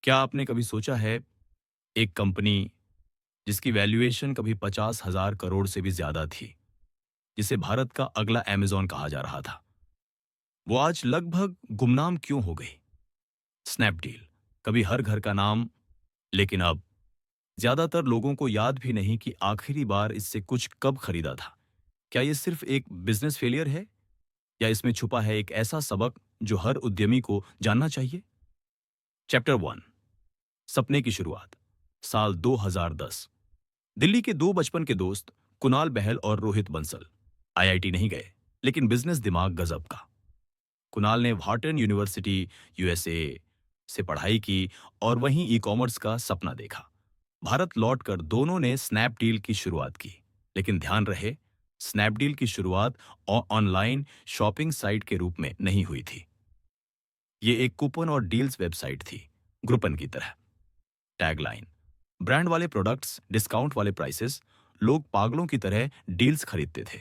क्या आपने कभी सोचा है एक कंपनी जिसकी वैल्यूएशन कभी 50,000 करोड़ से भी ज्यादा थी, जिसे भारत का अगला अमेज़न कहा जा रहा था, वो आज लगभग गुमनाम क्यों हो गई? स्नैपडील, कभी हर घर का नाम, लेकिन अब ज्यादातर लोगों को याद भी नहीं कि आखिरी बार इससे कुछ कब खरीदा था। क्या ये सिर्फ एक बिजनेस फेलियर है या इसमें छुपा है एक ऐसा सबक जो हर उद्यमी को जानना चाहिए? चैप्टर 1, सपने की शुरुआत। साल 2010। दिल्ली के दो बचपन के दोस्त कुणाल बहल और रोहित बंसल आईआईटी नहीं गए, लेकिन बिजनेस दिमाग गजब का। कुणाल ने व्हार्टन यूनिवर्सिटी यूएसए से पढ़ाई की और वहीं ई कॉमर्स का सपना देखा। भारत लौटकर दोनों ने स्नैपडील की शुरुआत की, लेकिन ध्यान रहे, स्नैपडील की शुरुआत ऑनलाइन शॉपिंग साइट के रूप में नहीं हुई थी। ये एक कूपन और डील्स वेबसाइट थी, ग्रुपन की तरह। टैगलाइन, ब्रांड वाले प्रोडक्ट्स, डिस्काउंट वाले प्राइसेस, लोग पागलों की तरह डील्स खरीदते थे।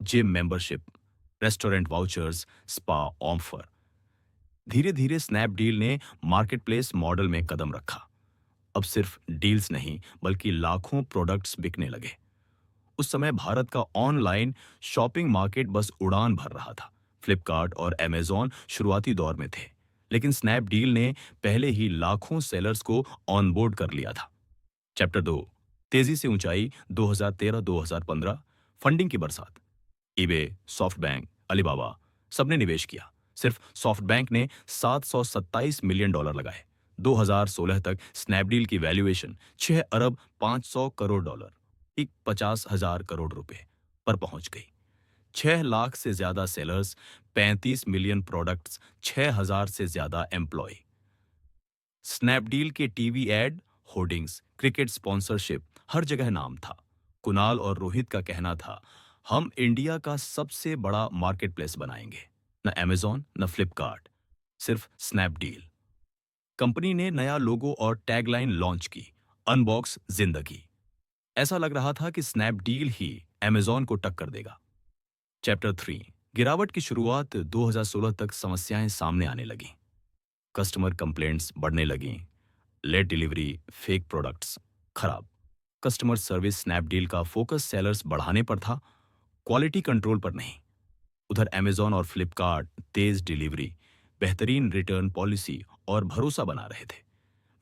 Gym membership, restaurant vouchers, spa offer. धीरे धीरे स्नैपडील ने मार्केटप्लेस मॉडल में कदम रखा। अब सिर्फ डील्स नहीं, बल्कि लाखों प्रोडक्ट्स बिकने लगे। उस समय भारत का ऑनलाइन शॉपिंग मार्केट बस उड़ान भर रहा था। फ्लिपकार्ट और अमेज़न शुरुआती दौर में थे, लेकिन स्नैपडील ने पहले ही लाखों सेलर्स को ऑनबोर्ड कर लिया था। चैप्टर 2, तेजी से ऊंचाई। 2013-2015, फंडिंग की बरसात। ईबे, सॉफ्टबैंक, अलीबाबा, सबने निवेश किया। सिर्फ सॉफ्टबैंक ने $727 मिलियन लगाए। 2016 तक स्नैपडील की वैल्यूएशन 6 अरब 500 करोड़ डॉलर, ठीक 50,000 करोड़ रुपए पर पहुंच गई। 6 लाख से ज्यादा सेलर्स, 35 मिलियन प्रोडक्ट्स, 6,000 से ज्यादा एम्प्लॉय। स्नैपडील के TV ad, hoardings, cricket sponsorship, हर जगह नाम था। कुणाल और रोहित का कहना था, हम इंडिया का सबसे बड़ा मार्केटप्लेस बनाएंगे। न अमेज़न, न फ्लिपकार्ट, सिर्फ स्नैपडील। कंपनी ने नया लोगो और टैगलाइन लॉन्च की, अनबॉक्स जिंदगी। ऐसा लग रहा था कि स्नैपडील ही अमेज़न को टक्कर देगा। चैप्टर 3, गिरावट की शुरुआत। 2016 तक समस्याएं सामने आने लगीं। कस्टमर कंप्लेंट्स बढ़ने लगीं। लेट डिलीवरी, फेक प्रोडक्ट्स, खराब कस्टमर सर्विस। स्नैपडील का फोकस सेलर्स बढ़ाने पर था, क्वालिटी कंट्रोल पर नहीं। उधर अमेज़न और फ्लिपकार्ट तेज डिलीवरी, बेहतरीन रिटर्न पॉलिसी और भरोसा बना रहे थे।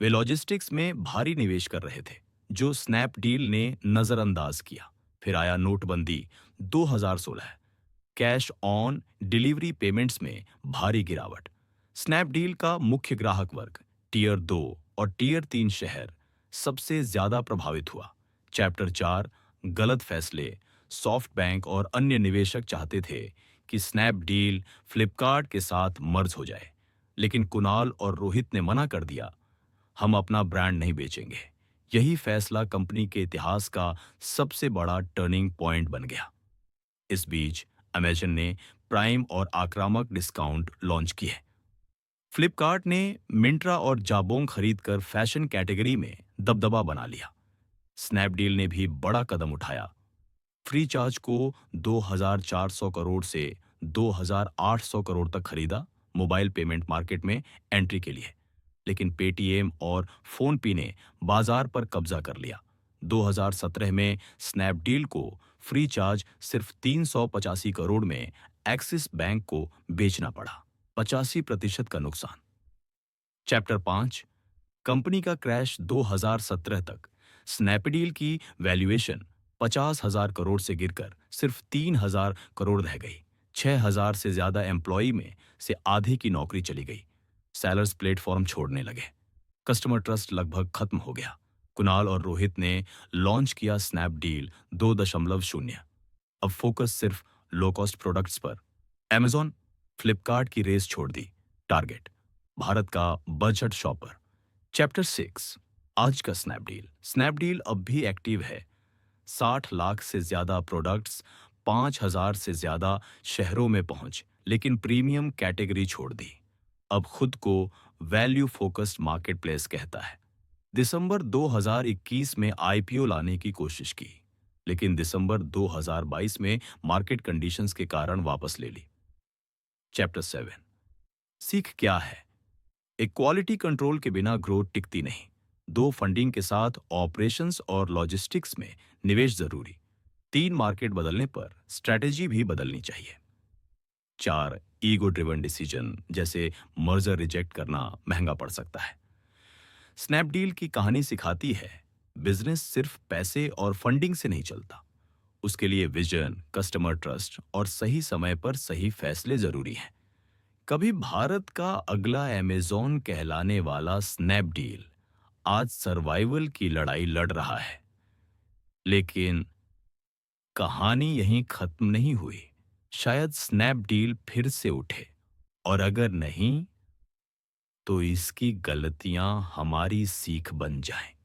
वे लॉजिस्टिक्स में भारी निवेश कर रहे थे, जो स्नैपडील ने नजरअंदाज किया। फिर आया नोटबंदी 2016। कैश ऑन डिलीवरी पेमेंट्स में भारी गिरावट। स्नैपडील का मुख्य ग्राहक वर्ग, टीयर 2 और टीयर 3 शहर, सबसे ज्यादा प्रभावित हुआ। चैप्टर 4, गलत फैसले। सॉफ्ट बैंक और अन्य निवेशक चाहते थे कि स्नैपडील फ्लिपकार्ट के साथ मर्ज हो जाए, लेकिन कुणाल और रोहित ने मना कर दिया, हम अपना ब्रांड नहीं बेचेंगे। यही फैसला कंपनी के इतिहास का सबसे बड़ा टर्निंग पॉइंट बन गया। इस बीच अमेजन ने प्राइम और आक्रामक डिस्काउंट लॉन्च किए। फ्लिपकार्ट ने मिंत्रा और जाबोंग खरीदकर फैशन कैटेगरी में दबदबा बना लिया। स्नैपडील ने भी बड़ा कदम उठाया। फ्री चार्ज को 2,400 करोड़ से 2,800 करोड़ तक खरीदा, मोबाइल पेमेंट मार्केट में एंट्री के लिए। लेकिन पेटीएम और फोनपे ने बाजार पर कब्जा कर लिया। 2017 में स्नैपडील को फ्री चार्ज सिर्फ 385 करोड़ में एक्सिस बैंक को बेचना पड़ा, 85% का नुकसान। चैप्टर 5, कंपनी का क्रैश। 2017 तक स्नैपडील की वैल्यूएशन 50,000 करोड़ से गिरकर सिर्फ 3,000 करोड़ रह गई। 6,000 से ज्यादा एम्प्लॉय में से आधे की नौकरी चली गई। सेलर्स प्लेटफॉर्म छोड़ने लगे। कस्टमर ट्रस्ट लगभग खत्म हो गया। कुणाल और रोहित ने लॉन्च किया स्नैपडील 2.0। अब फोकस सिर्फ लो कॉस्ट प्रोडक्ट्स पर। अमेज़न, फ्लिपकार्ट की रेस छोड़ दी। टारगेट, भारत का बजट शॉपर। चैप्टर 6, आज का स्नैपडील। स्नैपडील अब भी एक्टिव है। 60 लाख से ज्यादा प्रोडक्ट्स, 5,000 से ज्यादा शहरों में पहुंच, लेकिन प्रीमियम कैटेगरी छोड़ दी। अब खुद को वैल्यू फोकस्ड मार्केटप्लेस कहता है। दिसंबर 2021 में आईपीओ लाने की कोशिश की, लेकिन दिसंबर 2022 में मार्केट कंडीशंस के कारण वापस ले ली। चैप्टर 7, सीख क्या है? एक क्वालिटी कंट्रोल के बिना ग्रोथ टिकती नहीं। दो, फंडिंग के साथ ऑपरेशंस और लॉजिस्टिक्स में निवेश जरूरी। तीन, मार्केट बदलने पर स्ट्रैटेजी भी बदलनी चाहिए। चार, ईगो ड्रिवन डिसीजन जैसे मर्जर रिजेक्ट करना महंगा पड़ सकता है। स्नैपडील की कहानी सिखाती है बिजनेस सिर्फ पैसे और फंडिंग से नहीं चलता। उसके लिए विजन, कस्टमर ट्रस्ट और सही समय पर सही फैसले जरूरी हैं। कभी भारत का अगला अमेज़न कहलाने वाला स्नैपडील आज सर्वाइवल की लड़ाई लड़ रहा है। लेकिन कहानी यहीं खत्म नहीं हुई। शायद स्नैपडील फिर से उठे, और अगर नहीं तो इसकी गलतियां हमारी सीख बन जाएं।